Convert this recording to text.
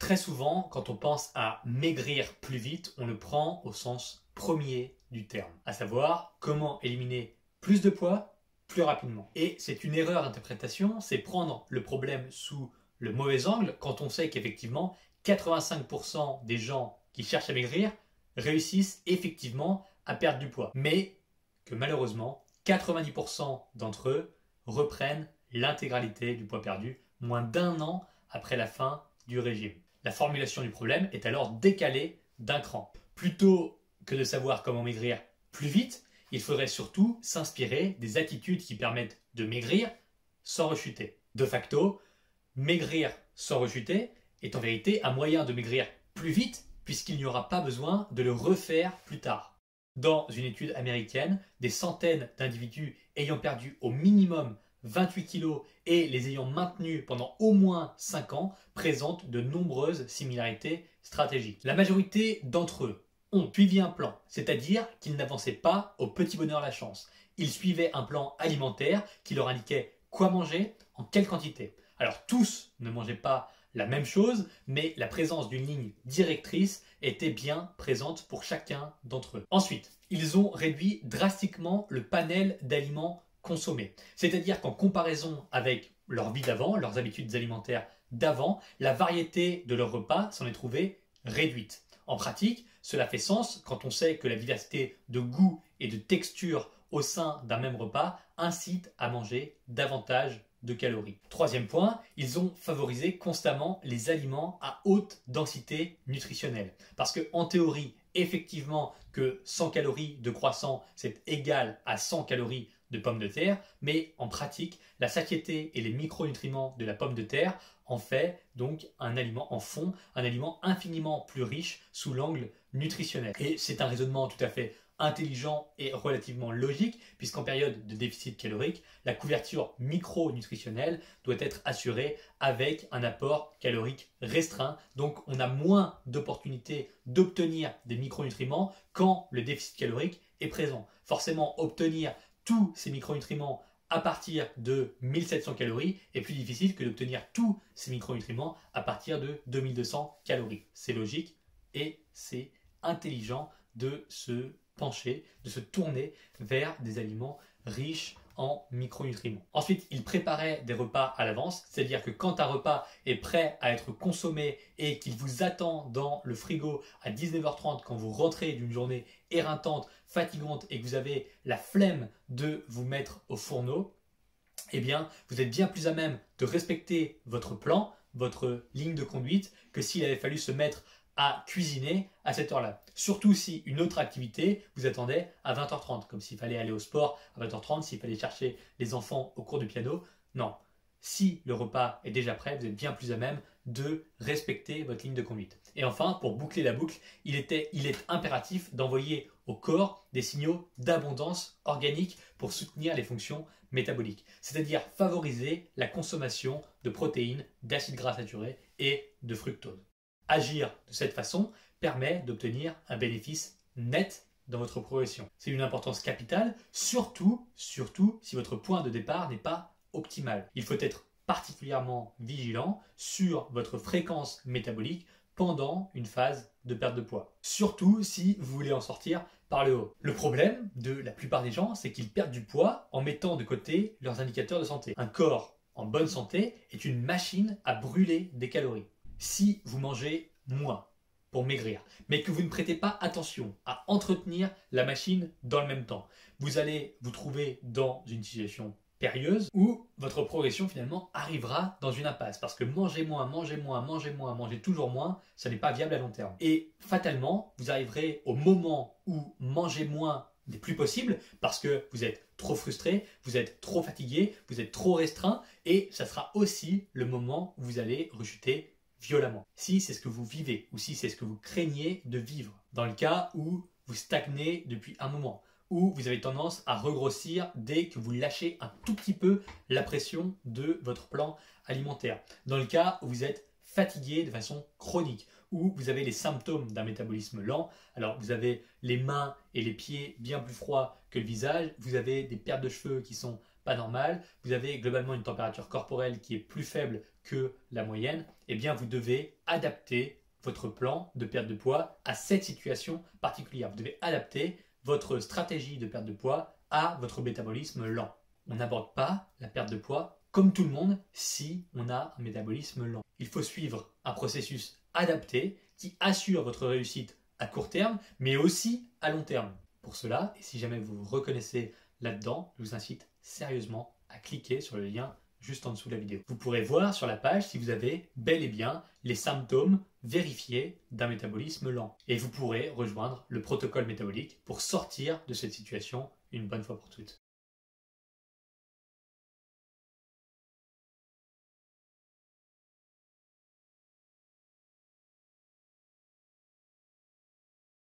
Très souvent, quand on pense à maigrir plus vite, on le prend au sens premier du terme, à savoir comment éliminer plus de poids plus rapidement. Et c'est une erreur d'interprétation, c'est prendre le problème sous le mauvais angle quand on sait qu'effectivement 85% des gens qui cherchent à maigrir réussissent effectivement à perdre du poids. Mais que malheureusement, 90% d'entre eux reprennent l'intégralité du poids perdu moins d'un an après la fin du régime. La formulation du problème est alors décalée d'un cran. Plutôt que de savoir comment maigrir plus vite, il faudrait surtout s'inspirer des attitudes qui permettent de maigrir sans rechuter. De facto, maigrir sans rechuter est en vérité un moyen de maigrir plus vite puisqu'il n'y aura pas besoin de le refaire plus tard. Dans une étude américaine, des centaines d'individus ayant perdu au minimum 28 kg et les ayant maintenus pendant au moins 5 ans présentent de nombreuses similarités stratégiques. La majorité d'entre eux ont suivi un plan, c'est-à-dire qu'ils n'avançaient pas au petit bonheur la chance. Ils suivaient un plan alimentaire qui leur indiquait quoi manger, en quelle quantité. Alors tous ne mangeaient pas la même chose, mais la présence d'une ligne directrice était bien présente pour chacun d'entre eux. Ensuite, ils ont réduit drastiquement le panel d'aliments consommés. C'est-à-dire qu'en comparaison avec leur vie d'avant, leurs habitudes alimentaires d'avant, la variété de leurs repas s'en est trouvée réduite. En pratique, cela fait sens quand on sait que la diversité de goût et de texture au sein d'un même repas incite à manger davantage de calories. Troisième point, ils ont favorisé constamment les aliments à haute densité nutritionnelle. Parce que en théorie, effectivement, que 100 calories de croissant, c'est égal à 100 calories de pommes de terre, mais en pratique, la satiété et les micronutriments de la pomme de terre en fait donc un aliment, en font un aliment infiniment plus riche sous l'angle nutritionnel. Et c'est un raisonnement tout à fait intelligent et relativement logique, puisqu'en période de déficit calorique, la couverture micronutritionnelle doit être assurée avec un apport calorique restreint. Donc on a moins d'opportunités d'obtenir des micronutriments quand le déficit calorique est présent. Forcément, obtenir tous ces micronutriments à partir de 1700 calories est plus difficile que d'obtenir tous ces micronutriments à partir de 2200 calories. C'est logique et c'est intelligent de se pencher, de se tourner vers des aliments riches en micronutriments. Ensuite, il préparait des repas à l'avance, c'est-à-dire que quand un repas est prêt à être consommé et qu'il vous attend dans le frigo à 19h30 quand vous rentrez d'une journée éreintante, fatigante et que vous avez la flemme de vous mettre au fourneau, eh bien, vous êtes bien plus à même de respecter votre plan, votre ligne de conduite, que s'il avait fallu se mettre à cuisiner à cette heure-là. Surtout si une autre activité vous attendait à 20h30, comme s'il fallait aller au sport à 20h30, s'il fallait chercher les enfants au cours du piano. Non. Si le repas est déjà prêt, vous êtes bien plus à même de respecter votre ligne de conduite. Et enfin, pour boucler la boucle, il est impératif d'envoyer au corps des signaux d'abondance organique pour soutenir les fonctions métaboliques, c'est-à-dire favoriser la consommation de protéines, d'acides gras saturés et de fructose. Agir de cette façon permet d'obtenir un bénéfice net dans votre progression. C'est une importance capitale, surtout si votre point de départ n'est pas optimal. Il faut être particulièrement vigilant sur votre fréquence métabolique pendant une phase de perte de poids. Surtout si vous voulez en sortir par le haut. Le problème de la plupart des gens, c'est qu'ils perdent du poids en mettant de côté leurs indicateurs de santé. Un corps en bonne santé est une machine à brûler des calories. Si vous mangez moins pour maigrir, mais que vous ne prêtez pas attention à entretenir la machine dans le même temps, vous allez vous trouver dans une situation périlleuse où votre progression finalement arrivera dans une impasse parce que manger moins, manger toujours moins, ça n'est pas viable à long terme. Et fatalement, vous arriverez au moment où manger moins n'est plus possible parce que vous êtes trop frustré, vous êtes trop fatigué, vous êtes trop restreint et ça sera aussi le moment où vous allez rechuter violemment. Si c'est ce que vous vivez ou si c'est ce que vous craignez de vivre, dans le cas où vous stagnez depuis un moment, où vous avez tendance à regrossir dès que vous lâchez un tout petit peu la pression de votre plan alimentaire, dans le cas où vous êtes fatigué de façon chronique, où vous avez les symptômes d'un métabolisme lent, alors vous avez les mains et les pieds bien plus froids que le visage, vous avez des pertes de cheveux qui sont pas normal, vous avez globalement une température corporelle qui est plus faible que la moyenne, eh bien vous devez adapter votre plan de perte de poids à cette situation particulière. Vous devez adapter votre stratégie de perte de poids à votre métabolisme lent. On n'aborde pas la perte de poids comme tout le monde si on a un métabolisme lent. Il faut suivre un processus adapté qui assure votre réussite à court terme, mais aussi à long terme. Pour cela, et si jamais vous vous reconnaissez là-dedans, je vous incite sérieusement à cliquer sur le lien juste en dessous de la vidéo. Vous pourrez voir sur la page si vous avez bel et bien les symptômes vérifiés d'un métabolisme lent. Et vous pourrez rejoindre le protocole métabolique pour sortir de cette situation une bonne fois pour toutes.